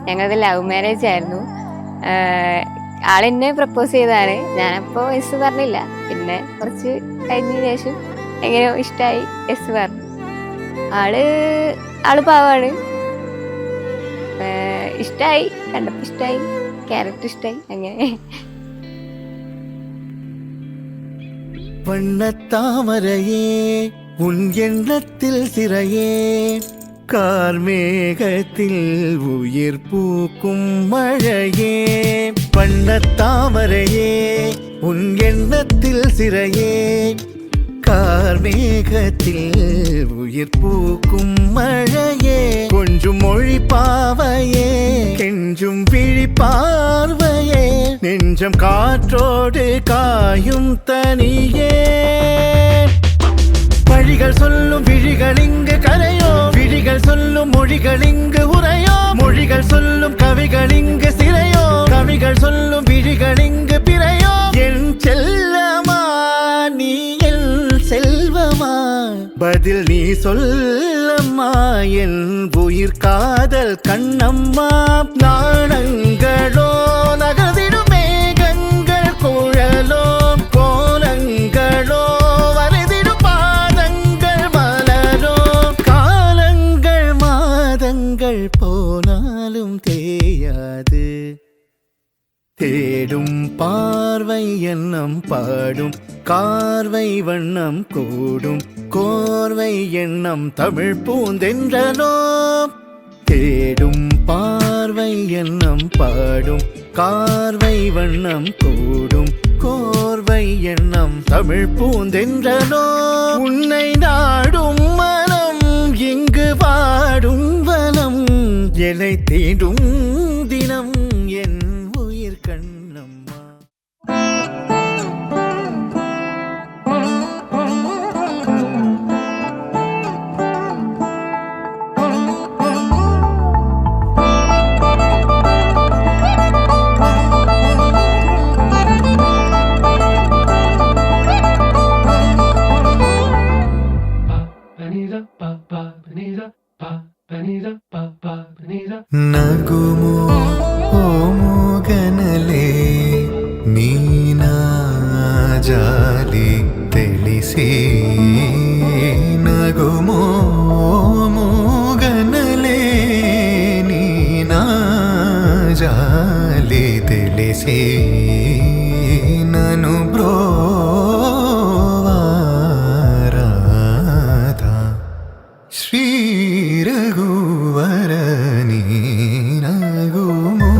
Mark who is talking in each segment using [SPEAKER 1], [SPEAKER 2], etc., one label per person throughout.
[SPEAKER 1] ഞങ്ങളത് love marriage ആയിരുന്നു. ആളെന്നെ propose ചെയ്തതാണ്. ഞാനപ്പോൾ എസ് പറഞ്ഞില്ല. പിന്നെ കുറച്ച് കഴിഞ്ഞ ശേഷം എങ്ങനെയോ ഇഷ്ടമായി, എസ് പറഞ്ഞു. ആള് പാവാണ്. ഇഷ്ടമായി, കണ്ടപ്പോൾ ഇഷ്ടമായി, ക്യാരക്ടർ ഇഷ്ടമായി, അങ്ങനെ.
[SPEAKER 2] வண்ணத்தாமரையே உன் எண்ணத்தில் சிறையே கார்மேகத்தில் உயிர் பூக்கும் மழையே வண்ணத்தாமரையே உன் எண்ணத்தில் சிறையே கார்மேகத்தில் உயிர் பூக்கும் மழையே கொஞ்சம் மொழி பாவையே கெஞ்சும் விழி பார்வையே நெஞ்சம் காற்றோடு காயும் தனியே வழிகள் சொல்லும் விழிகள் இங்கு கரையோ விழிகள் சொல்லும் மொழிகள் இங்கு உரையோ மொழிகள் சொல்லும் கவிகள் இங்கு சிறையோ கவிகள் சொல்லும் விழிகள் இங்கு பிறையோ என் செல்லமா நீ என் செல்வமா பதில் நீ சொல்லம்மா என் உயிர் காதல் கண்ணம்மா நாணங்களோ நகர்ந்திடும் மேகங்கள் குழலோ கோலங்களோ வரைதிடும் பாதங்கள் மலரோ காலங்கள் மாதங்கள் போனாலும் தேயாது தேடும் பார்வை எண்ணம் பாடும் கார்வை வண்ணம் கூடும் கோர்வை எண்ணம் தமிழ் பூந்தென்றனோ தேடும் பார்வை எண்ணம் பாடும் கார்வை வண்ணம் கூடும் கோர்வை எண்ணம் தமிழ் பூந்தென்றனோ உன்னை நாடும் மனம் இங்கு வாடும் வனம் என்னை தீண்டும் தினம் என் உயிர் கண்ணம்மா. నగుమో ఓ మూగనలే నీనా జాలి తెలిసి నగుమో మూగనలే నీనా జాలి తెలిసి నను బ్రోవారాధా శ్రీ రఘువరని నగుమో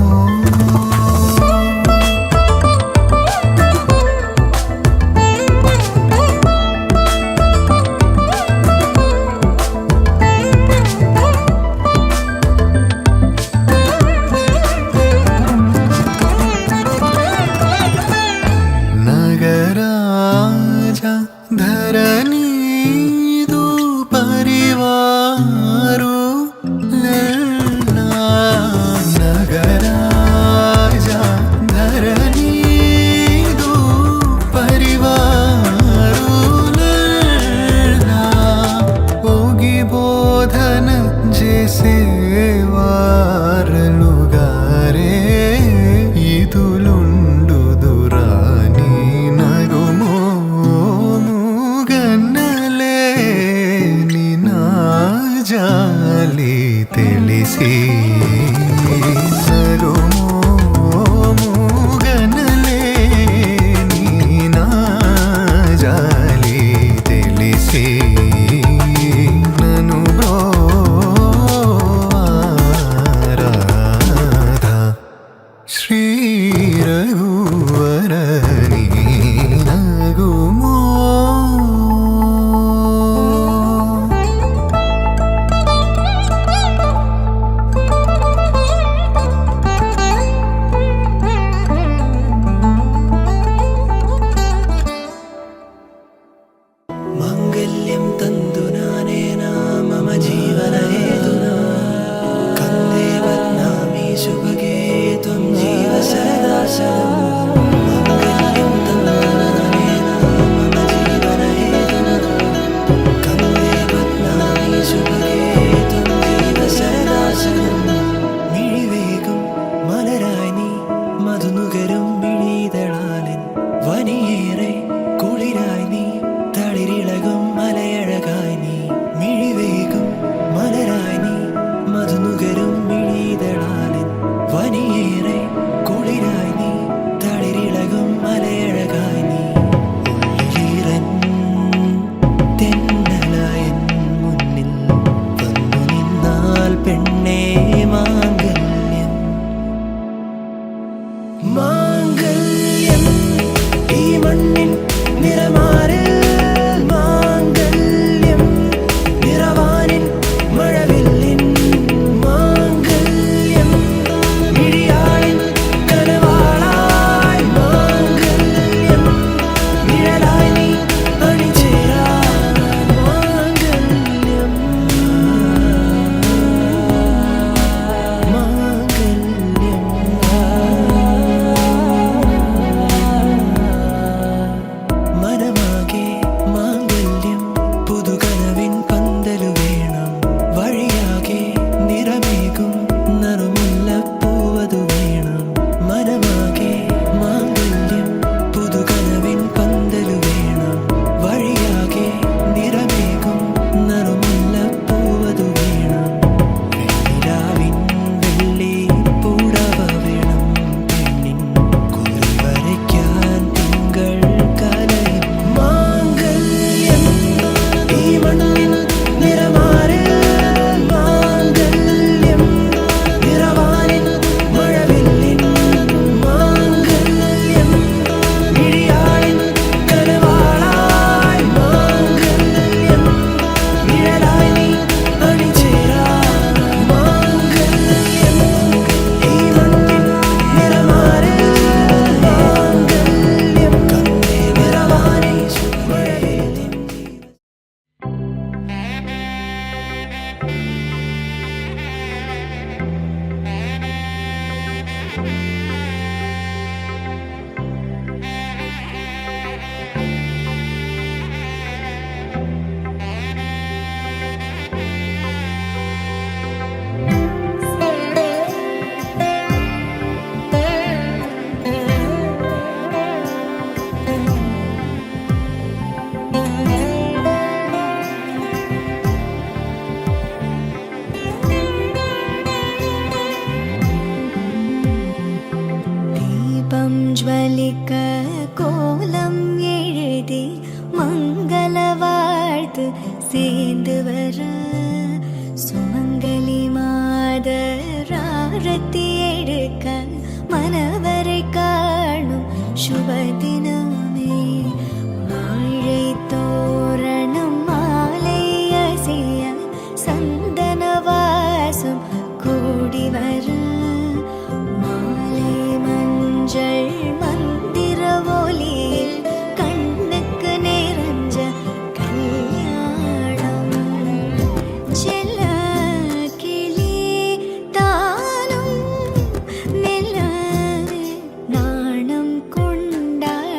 [SPEAKER 2] నగరాజ ధరణీదు పరివారు నగరాజ ధరణీదు పరివారు ఓగి బోధన చేసేవారలుగారే ఇదులుండుదురాని నగుమో మూగన్నలే నినా జాలి తెలిసి నగుమో మూగనలే నీనా జాలి తెలిసి నను బ్రోవారాధా శ్రీ రఘువరని నగుమో.
[SPEAKER 3] മംഗല്യം തളിരിളകും മലയഴകായി നീ മിഴിവേകും മലരായി നീ മധുനുകരും മിഴിതളാലിൻ വനിയേറെ കുളിരായി നീ തളിരിളകും മലയഴകായി നീ ഉള്ളിലീറൻ തെന്നലായൻ മുന്നിൽ വന്നു നിന്നാൽ പെണ്ണേ മാംഗല്യം മാംഗല്യം ഈ മണ്ണിൻ നിറമാറിൽ മാംഗല്യം നിറവാനിൻ മഴവില്ലിൻ മാംഗല്യം മിഴിയാളിൻ കനവാളായി മാംഗല്യം നിഴലായി നീ അണിചേരാൻ മാംഗല്യം മനമാകെ മാംഗല്യം പുതുകനവിൻ പന്തലു വേണം വഴിയാകെ നിറമേകും നറുമുല്ലപ്പൂവതു വേണം മനമാകെ മാംഗല്യം പുതുകനവിൻ പന്തലു വേണം വഴിയാകെ നിറമേകും നറുമുല്ലപ്പൂവതു വേണം വെണ്ണിലാവിൻ വെള്ളി പൂടവ വേണം പെണ്ണിൻ കുറി വരയ്ക്കാൻ തിങ്കൾ കലയും മാംഗല്യം ഈ മണ്ണിൻ നിറമാറിൽ മാംഗല്യം നിറവാനിൻ മഴവില്ലിൻ മാംഗല്യം മിഴിയാളിൻ കനവാളായി മാംഗല്യം നിഴലായി നീ അണിചേരാൻ മാംഗല്യം ഈ മണ്ണിൻ നിറമാറിൽ മാംഗല്യം കണ്ണേ നിറവാനിൻ മഴവില്ലിൻ
[SPEAKER 4] ദീപം ജ്വലിക്ക കോലം എഴുതി മംഗളവാഴ്ത്ത് சேர்ந்து வர சுமங்கலி மாதராரத்தி எடுக்க மனவரை காணும் சுபதினமே வாழை தோரணம் மாலை அசைய சந்தன வாசம் கூடி வர மாலை மஞ்சள் மந்திர ஒலியில் கண்ணுக்கு நிறைஞ்ச கல்யாணம் செல்ல கிளி தானும் நிலவு நாணம் கொண்டாட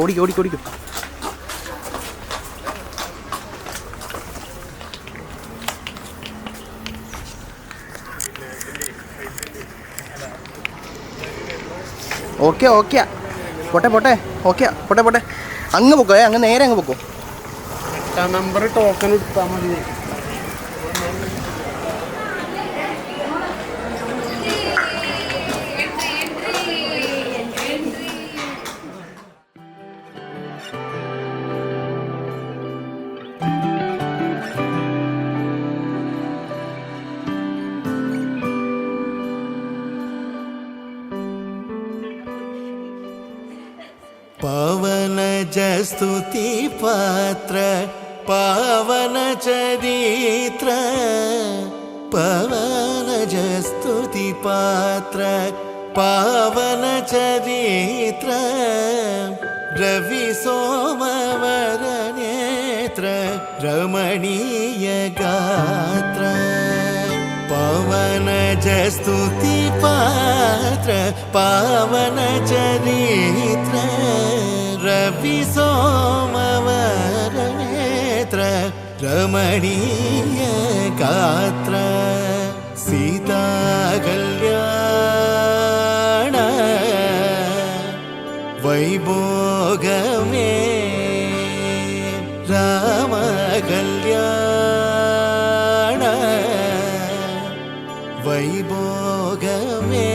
[SPEAKER 5] ഓടിക്കോ ഓടിക്കോ ഓടിക്കോ. ഓക്കെ ഓക്കെ പോട്ടെ പോട്ടെ ഓക്കെ പോട്ടെ പോട്ടെ. അങ്ങ് പൊക്കോ, അങ്ങ് നേരെ അങ്ങ് പൊക്കോ.
[SPEAKER 6] നമ്പർ ടോക്കൺ എടുത്താൽ മതി.
[SPEAKER 3] പവന ജസ്തുതി പാത്ര പാവന ചരിത്ര പവന ജസ്തുതി പാത്ര പാവന ചരിത്ര രവി സോമവര നേത്ര രമണീയ ഗാത്ര പവന ജസ്തുതി പാത്ര പാവന ചരിത്ര രവി സോമവര നേത്ര രമണീയ ഗാത്ര സീതാ കല്യാണ വൈഭോഗമേ രാമ കല്യാണ വൈഭോഗമേ.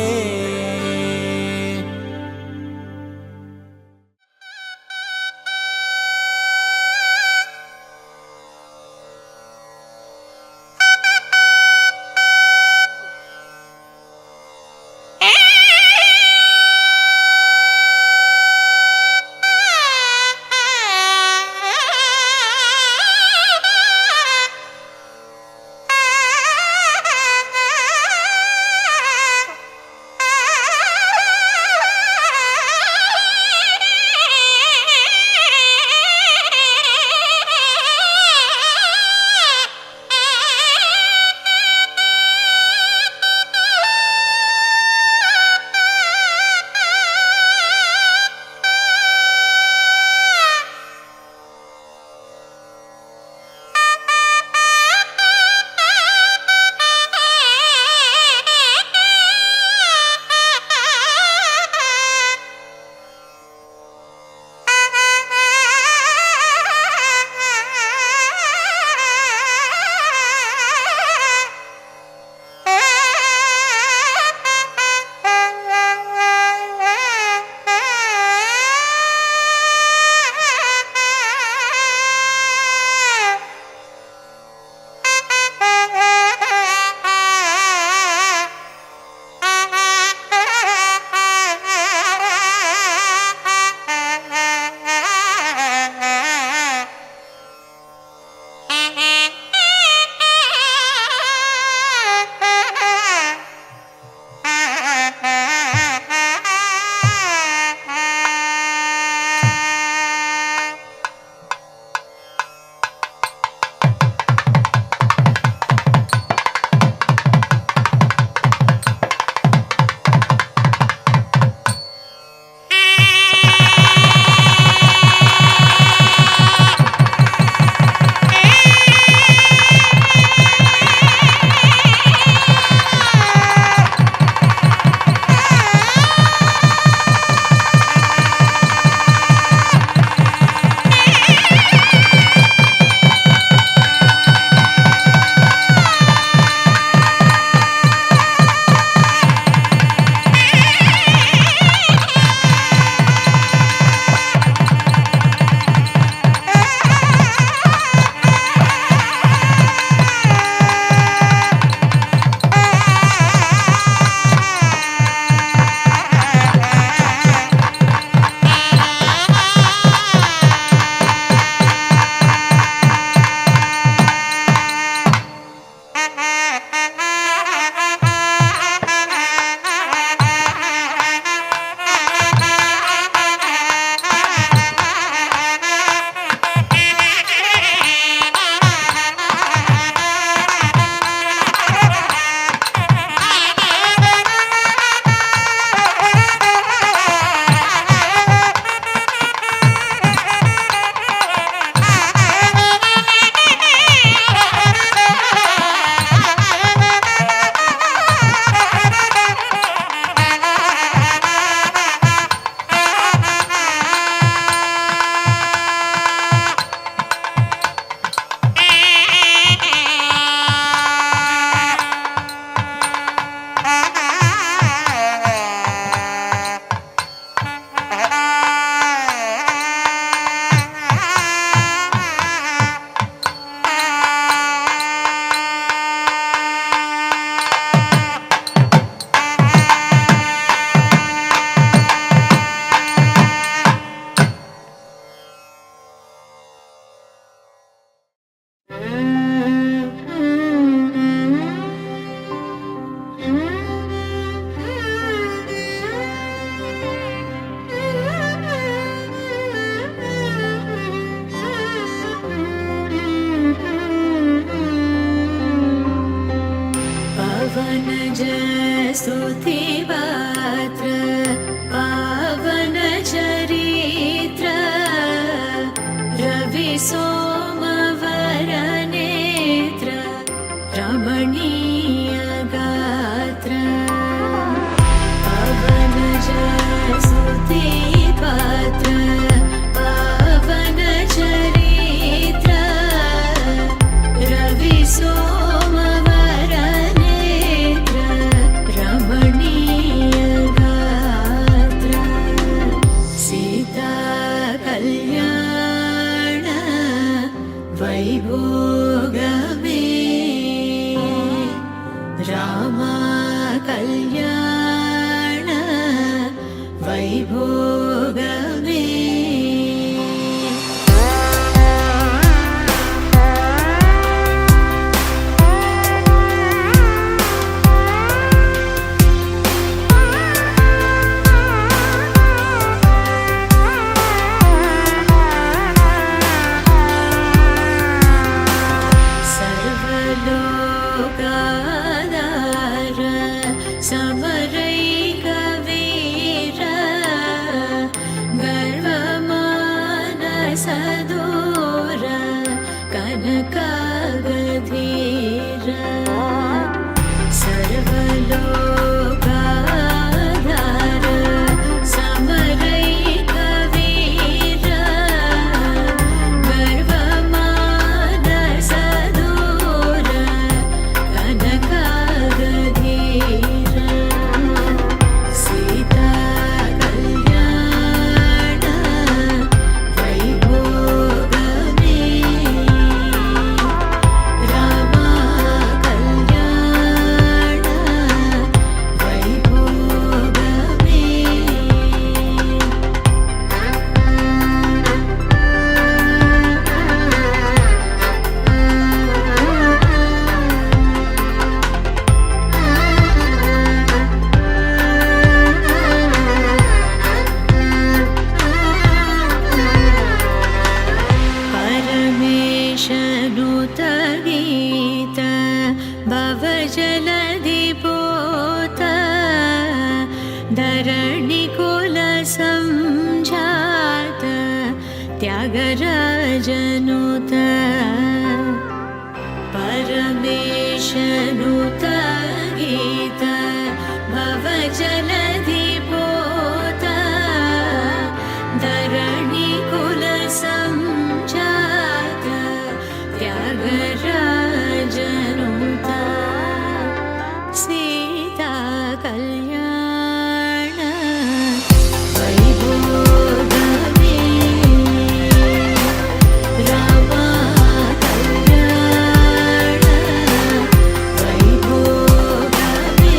[SPEAKER 4] രാമ കല്യാണ വൈഭോഗമേ. സമരൈക വീര ഗർവമാനസദൂര കനകാഗധീര സർവലോകാധാര സമരൈക വീര ഗർവമാനസദൂര കനകാഗധീര സീതാ കല്യാണ വൈഭോഗമേ. രാമ കല്യാണ വൈഭോഗമേ. परमेशनुतगीत भवजलधिपोत धरणिकुलसंजात त्यागराजनुत परमेशनुतगीत भवजलधिपोत धरणिकुलसंजात त्यागराजनुत सीता कल्याण वैभोगमे. राम कल्याण वैभोगमे.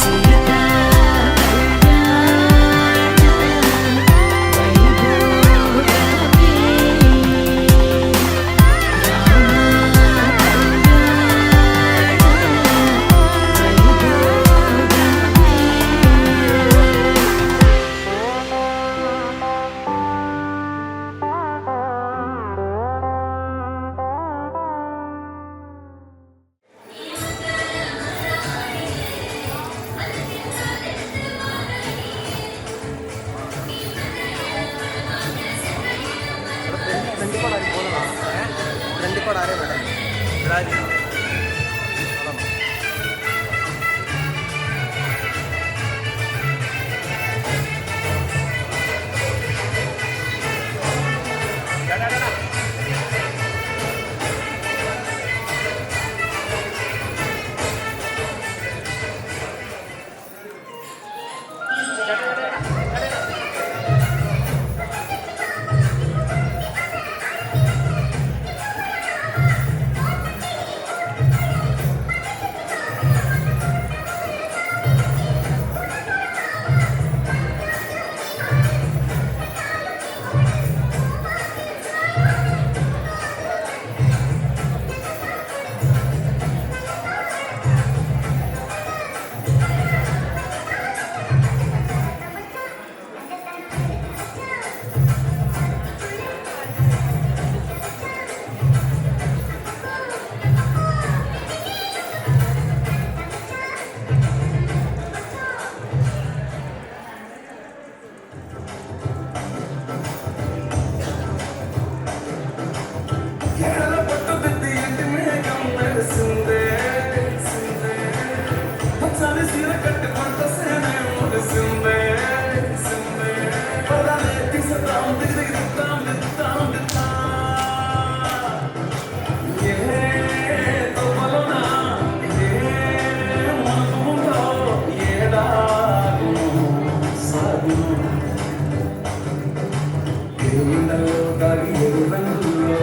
[SPEAKER 4] सीता कल्याण वैभोगमे.
[SPEAKER 7] దాగి ఎరురంగుల్లో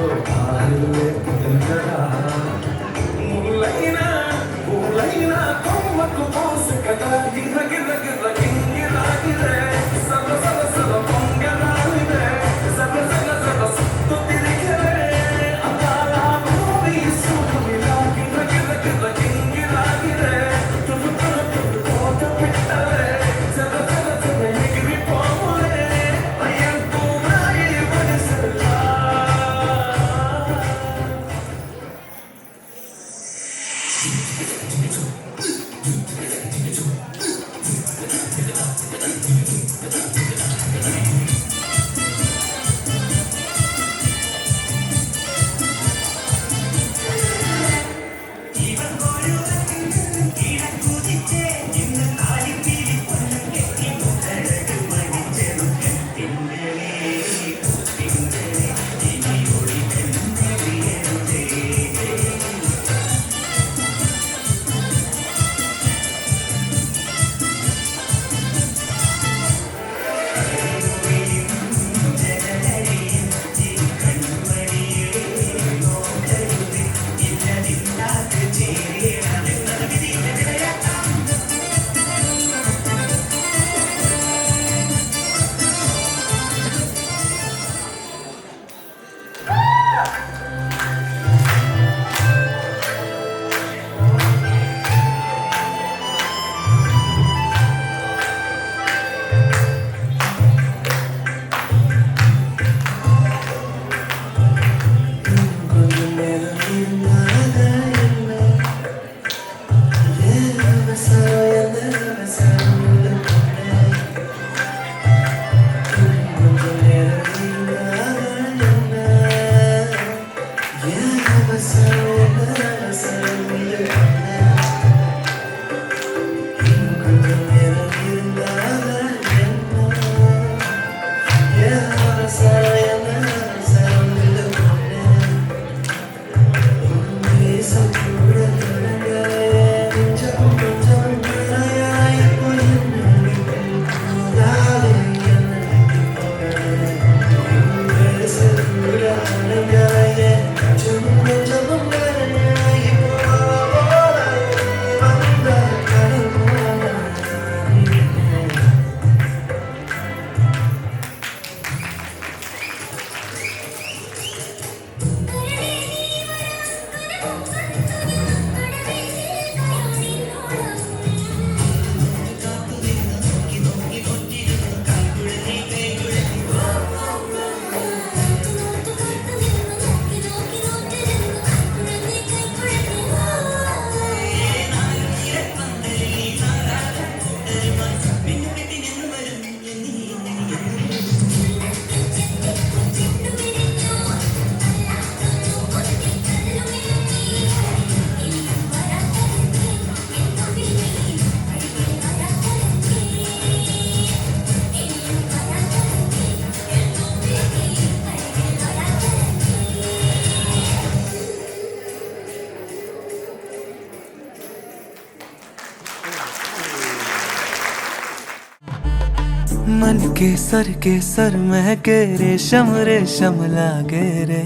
[SPEAKER 7] मन के सर महके रेशम रेशम लागे रे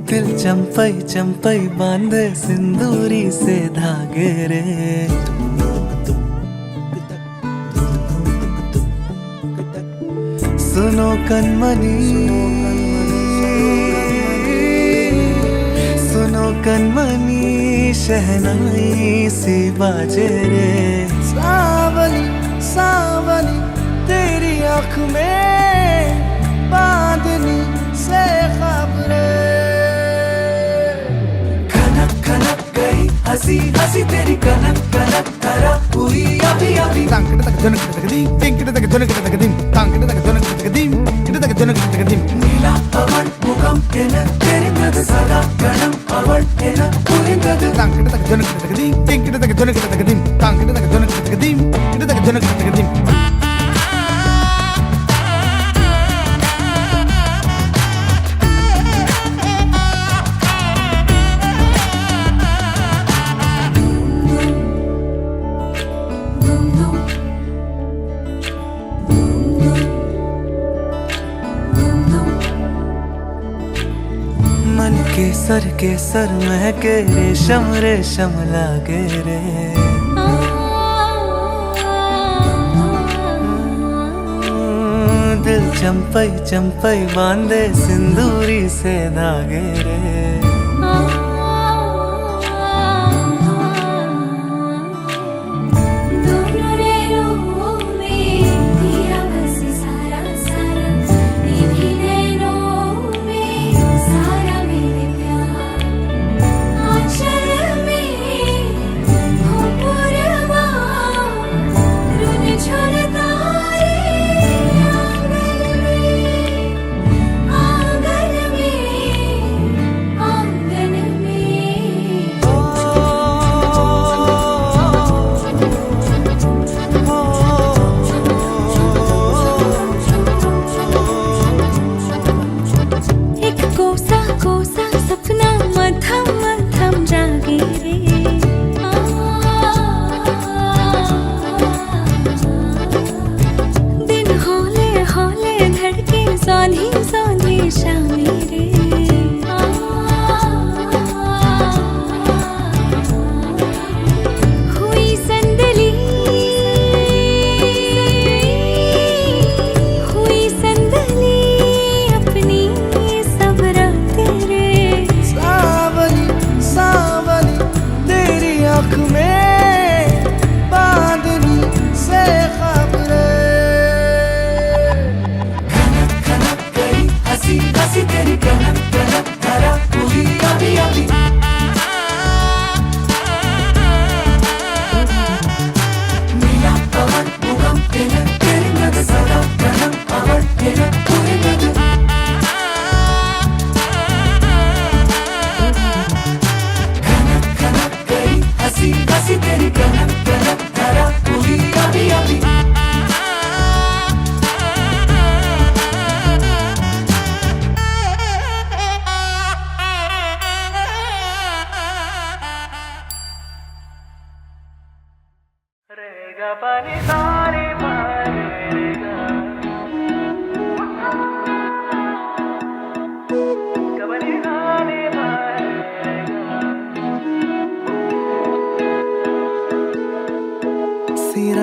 [SPEAKER 7] दिल चंपई चंपई बांधे सिंदूरी से धागे रे सुनो कनमनी सुनो कनमनी शहनाई सी बाजे रे सावली सावली तेरी आँख में बांधनी से ख्वाब रे खनक खनक गई हंसी हंसी तेरी कनक कनक करा हुई अभी अभी नीला पवन मुखम तेरे मृद सदा गणम अवल तेरा मन के सर महके रेशम रेशम लागे रे दिल चंपई चंपई बांधे सिंदूरी से धागे रे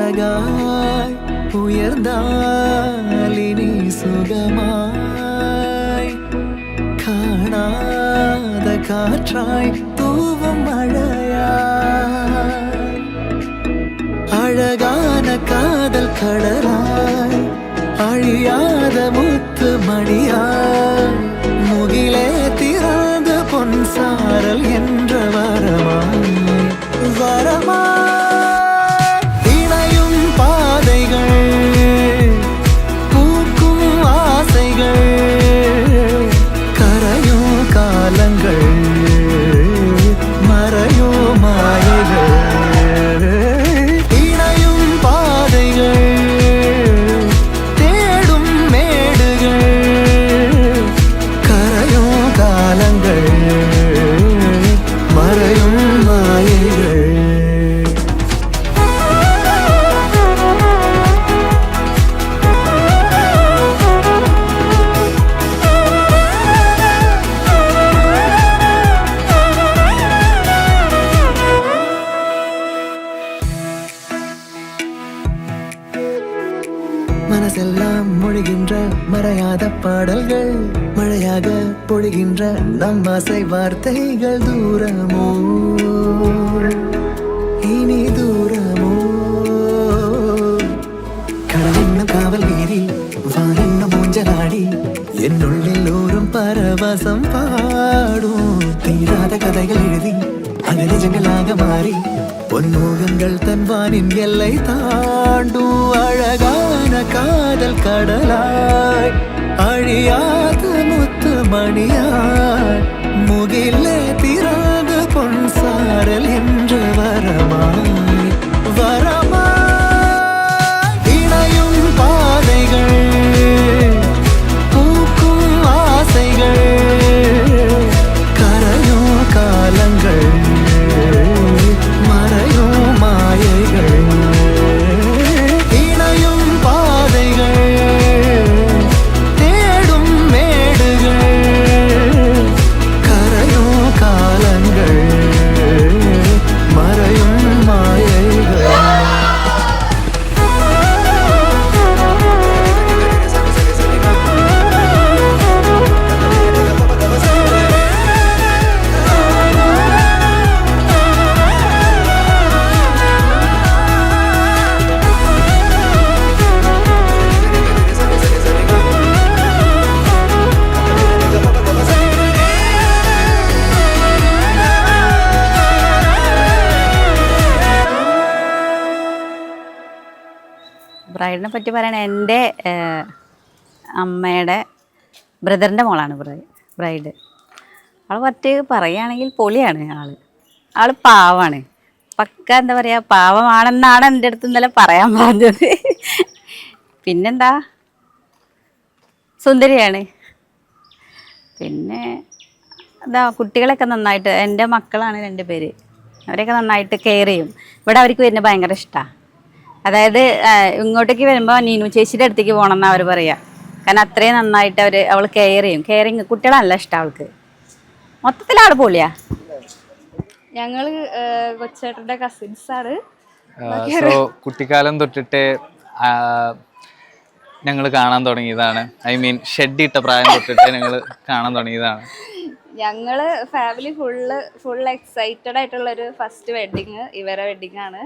[SPEAKER 7] അഴകായി ഉയർന്നാലിനി സുഖമായി കാണാതെ കാറ്റായി തൂവും മഴയായി അഴകാന കാതൽ കടലായി അഴിയാத മുത്ത് മണിയായി മുകിലേ திறந்த பொன்சாரல் என்ற வரமாய் இணையும் பாதைகள் பூக்கும் ஆசைகள் கரையும் காலங்கள் மறையும் மாயைகள் இணையும் பாதைகள் தேடும் மேடுகள் கரையும் காலங்கள் மறையும் மாயைகள் மனசெல்லாம் மொழிகின்ற மறையாத பாடல்கள் மழையாக பொழிகின்ற நம் ஆசை வார்த்தைகள் தூரமோ இனி தூரமோ கடலென்னும் காவல் மீறி வானென்னும் ஊஞ்சலாடி என்னுள்ளில் ஊரும் பரவசம் பாடும் தீராத கதைகள் எழுதி அது நிஜங்களாக மாறி பொன்முகங்கள் தன் வானின் எல்லை தாண்டும் அழகான காதல் கடலாய் அழியாத முத்து மணியாய் முகிலே திறந்த பொன்சாரல் என்று வரமாய் வரமாய் இணையும் பாதைகள் பூக்கும் ஆசைகள் கரையும் காலங்கள் மறையும் மாயைகள் இணையும் பாதைகள் தேடும் மேடுகள் கரையும் காலங்கள் மறையும் மாயைகள்
[SPEAKER 8] ബ്രൈഡിനെ പറ്റി പറയണ എൻ്റെ അമ്മയുടെ ബ്രദറിൻ്റെ മോളാണ് ബ്രൈഡ്. അവൾ പറ്റി പറയുകയാണെങ്കിൽ പൊളിയാണ്. ആൾ പാവാണ്, പക്ക എന്താ പറയുക പാവമാണെന്നാണ് എൻ്റെ അടുത്ത് ഇന്നലെ പറയാൻ പറഞ്ഞത്. പിന്നെന്താ സുന്ദരിയാണ്. പിന്നെ എന്താ കുട്ടികളൊക്കെ നന്നായിട്ട്, എൻ്റെ മക്കളാണ് 2 പേര്, അവരെയൊക്കെ നന്നായിട്ട് കെയർ ചെയ്യും. ഇവിടെ അവർക്ക് വരുന്നത് ഭയങ്കര ഇഷ്ടമാണ്. അതായത് ഇങ്ങോട്ടേക്ക് വരുമ്പോൾ നീനു ചേച്ചിയുടെ അടുത്തേക്ക് പോകണം എന്നാണ് അവർ പറയുക. കാരണം അത്രയും നന്നായിട്ട് അവൾ കെയർ ചെയ്യും. കെയറിങ് കുട്ടികളെ നല്ല ഇഷ്ടമാണ് അവൾക്ക്. മൊത്തത്തിൽ ആൾ പൊളിയാ.
[SPEAKER 1] ഞങ്ങൾ കൊച്ചേട്ടൻ്റെ കസിൻസാണ്.
[SPEAKER 9] കുട്ടിക്കാലം തൊട്ടിട്ട് ഞങ്ങൾ കാണാൻ തുടങ്ങിയതാണ്. ഐ മീൻ ഷെഡ് ഇട്ട പ്രായം തൊട്ടിട്ട് ഞങ്ങൾ കാണാൻ തുടങ്ങിയതാണ്.
[SPEAKER 1] ഞങ്ങൾ ഫാമിലി ഫുൾ എക്സൈറ്റഡ് ആയിട്ടുള്ളൊരു ഫസ്റ്റ് വെഡിങ് ഇവരെ വെഡിങ് ആണ്.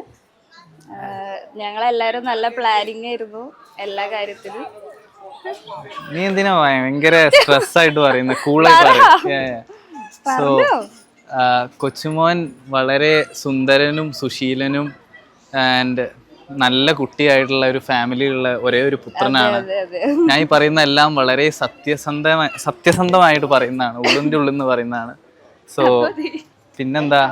[SPEAKER 1] ഞങ്ങളെല്ലാവരും നല്ല പ്ലാനിങ് ആയിരുന്നു എല്ലാ കാര്യത്തിലും.
[SPEAKER 9] നീ എന്തിനാ ഭയങ്കര സ്ട്രെസ് ആയിട്ട് പറയുന്നത്? കൂളായി പറയും. സോ കൊച്ചുമോൻ വളരെ സുന്ദരനും സുശീലനും ആൻഡ് നല്ല കുട്ടിയായിട്ടുള്ള ഒരു ഫാമിലിയുള്ള ഒരേ ഒരു പുത്രനാണ്. ഞാൻ ഈ പറയുന്ന എല്ലാം വളരെ സത്യസന്ധമായിട്ട് പറയുന്നതാണ്, ഉള്ളിൻ്റെ ഉള്ളിന്ന് പറയുന്നതാണ്. സോ പിന്നെന്താ,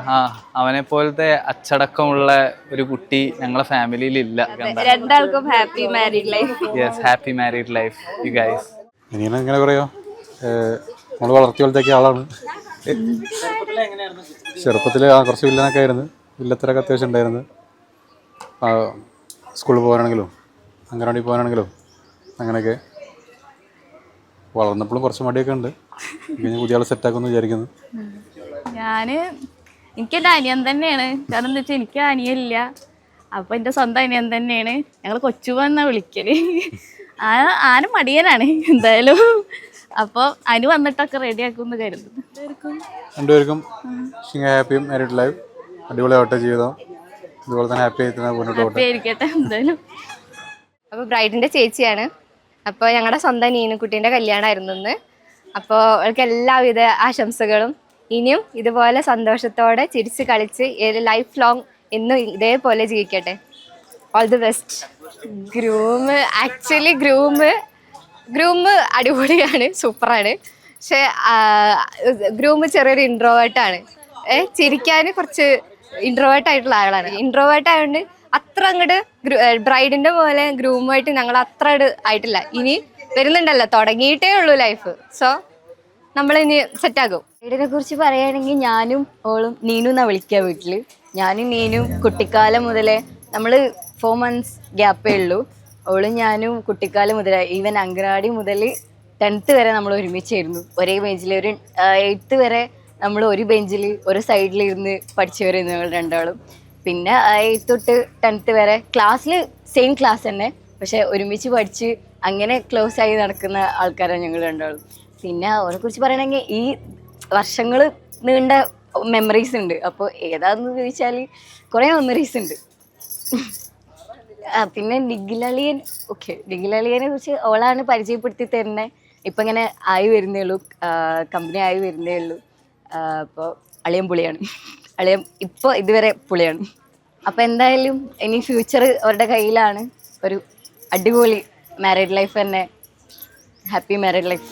[SPEAKER 9] അവനെ പോലത്തെ അച്ചടക്കമുള്ള ഒരു കുട്ടി ഞങ്ങളെ ഫാമിലിയിൽ ഇല്ല.
[SPEAKER 1] രണ്ടാൾക്കും happy married life.
[SPEAKER 9] Yes, happy married life you guys.
[SPEAKER 10] ഇങ്ങനെ എങ്ങനെ പറയോ, നമ്മൾ വളർത്തി പോലത്തേക്ക് ആളാണ്. ചെറുപ്പത്തിൽ കുറച്ച് വില്ലനൊക്കെ ആയിരുന്നു, വില്ലത്തരൊക്കെ അത്യാവശ്യം ഉണ്ടായിരുന്നു. സ്കൂളിൽ പോകാനാണെങ്കിലും അംഗനവാടി പോകാനാണെങ്കിലും അങ്ങനെയൊക്കെ. വളർന്നപ്പോഴും കുറച്ച് മടിയൊക്കെ ഉണ്ട്. പിന്നെ പുതിയ ആളെ സെറ്റാക്കുമെന്ന് വിചാരിക്കുന്നു.
[SPEAKER 1] എനിക്കെൻ്റെ അനിയൻ തന്നെയാണ്. കാരണം എന്താ വെച്ചാൽ എനിക്ക് അനിയനില്ല.
[SPEAKER 8] അപ്പോൾ എൻ്റെ സ്വന്തം അനിയൻ തന്നെയാണ്. ഞങ്ങൾ കൊച്ചുമോൻ എന്നാണ് വിളിക്കല്. ആന മടിയനാണ് എന്തായാലും. അപ്പോൾ അനു വന്നിട്ടൊക്കെ റെഡിയാക്കുമെന്ന് കരുതുന്നു.
[SPEAKER 10] രണ്ടുപേർക്കും ഹാപ്പി മാരീഡ് ലൈഫ്, അടിപൊളിയാവട്ടെ ജീവിതം, ഇതുപോലെ തന്നെ ഹാപ്പി
[SPEAKER 8] ആയിരിക്കട്ടെ എന്തായാലും.
[SPEAKER 1] അപ്പോൾ ബ്രൈഡിൻ്റെ ചേച്ചിയാണ്. അപ്പോൾ ഞങ്ങളുടെ സ്വന്തം നീനുക്കുട്ടീൻ്റെ കല്യാണമായിരുന്നു ഇന്ന്. അപ്പോൾ അവൾക്ക് എല്ലാവിധ ആശംസകളും. ഇനിയും ഇതുപോലെ സന്തോഷത്തോടെ ചിരിച്ച് കളിച്ച് ലൈഫ് ലോങ് എന്നും ഇതേപോലെ ജീവിക്കട്ടെ. All the best. ഗ്രൂം അടിപൊളിയാണ്, സൂപ്പറാണ്. പക്ഷെ ഗ്രൂം ചെറിയൊരു ഇൻട്രോവേർട്ടാണ്. ചിരിക്കാൻ കുറച്ച് ഇൻട്രോവേർട്ടായിട്ടുള്ള ആളാണ്. ഇൻട്രോവേർട്ട് ആയതുകൊണ്ട് അത്ര അങ്ങോട്ട് ബ്രൈഡിൻ്റെ പോലെ ഗ്രൂമുമായിട്ട് ഞങ്ങൾ അത്ര ആയിട്ടില്ല. ഇനി വരുന്നുണ്ടല്ലോ, തുടങ്ങിയിട്ടേ ഉള്ളൂ ലൈഫ്. സോ നമ്മളിനി സെറ്റാക്കും.
[SPEAKER 11] ബ്രൈഡിനെ കുറിച്ച് പറയുകയാണെങ്കിൽ ഞാനും ഓളും നീനു എന്നാണ് വിളിക്കുക വീട്ടിൽ. ഞാനും നീനും കുട്ടിക്കാലം മുതലേ നമ്മൾ 4 months ഗ്യാപ്പേ ഉള്ളൂ. ഓളും ഞാനും കുട്ടിക്കാലം മുതലേ ഈവൻ അങ്കനവാടി മുതൽ 10th വരെ നമ്മൾ ഒരുമിച്ചായിരുന്നു. ഒരേ ബെഞ്ചിൽ. ഒരു 8th വരെ നമ്മൾ ഒരു ബെഞ്ചിൽ ഒരു സൈഡിലിരുന്ന് പഠിച്ചവരായിരുന്നു ഞങ്ങൾ രണ്ടാളും. പിന്നെ 8th തൊട്ട് 10th വരെ ക്ലാസ്സിൽ സെയിം ക്ലാസ് തന്നെ, പക്ഷെ ഒരുമിച്ച് പഠിച്ച് അങ്ങനെ ക്ലോസ് ആയി നടക്കുന്ന ആൾക്കാരാണ് ഞങ്ങൾ രണ്ടാളും. പിന്നെ അവരെക്കുറിച്ച് പറയണമെങ്കിൽ ഈ വർഷങ്ങൾ നീണ്ട മെമ്മറീസ് ഉണ്ട്. അപ്പോൾ ഏതാണെന്ന് ചോദിച്ചാൽ കുറേ മെമ്മറീസ് ഉണ്ട്. പിന്നെ ഡിഗിലളിയനെ കുറിച്ച് അവളാണ് പരിചയപ്പെടുത്തി തരുന്നത്. ഇപ്പം ഇങ്ങനെ ആയി വരുന്നേ ഉള്ളൂ, കമ്പനി ആയി വരുന്നേ ഉള്ളൂ. അപ്പോൾ അളിയൻ പുളിയാണ്. അളിയൻ ഇപ്പോൾ ഇതുവരെ പുളിയാണ്. അപ്പോൾ എന്തായാലും ഇനി ഫ്യൂച്ചർ അവരുടെ കയ്യിലാണ്. ഒരു അടിപൊളി മാരീഡ് ലൈഫ് തന്നെ. Happy married life.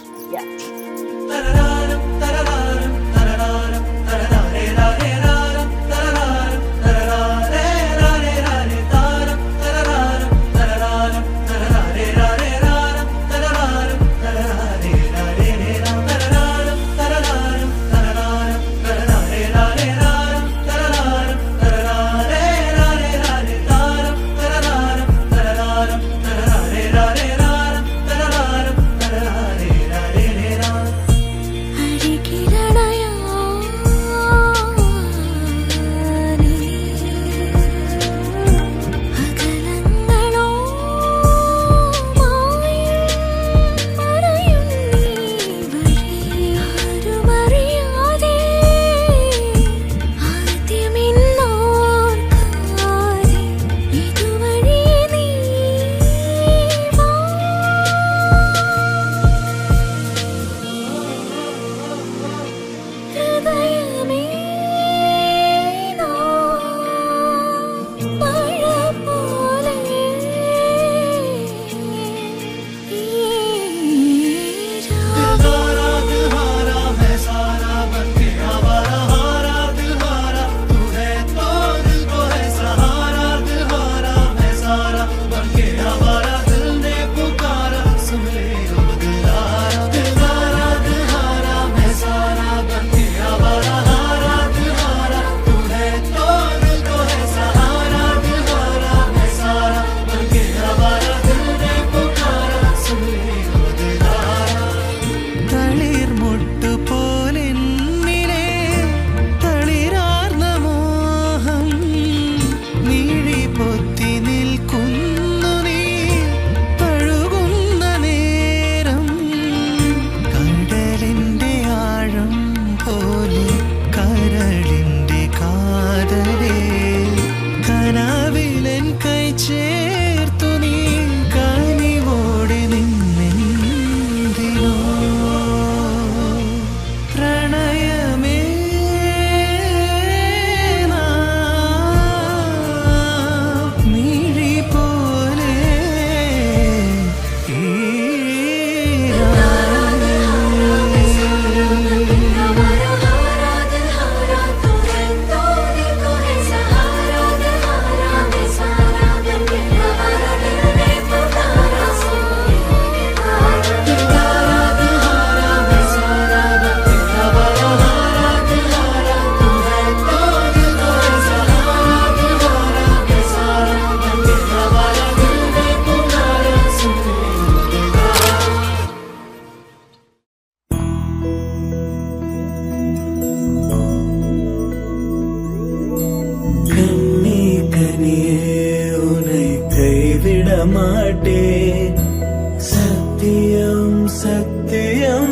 [SPEAKER 7] சத்தியம்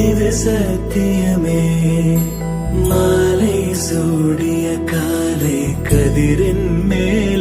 [SPEAKER 7] இது சத்தியமே மாலை சூடிய காலை கதிரின் மேல்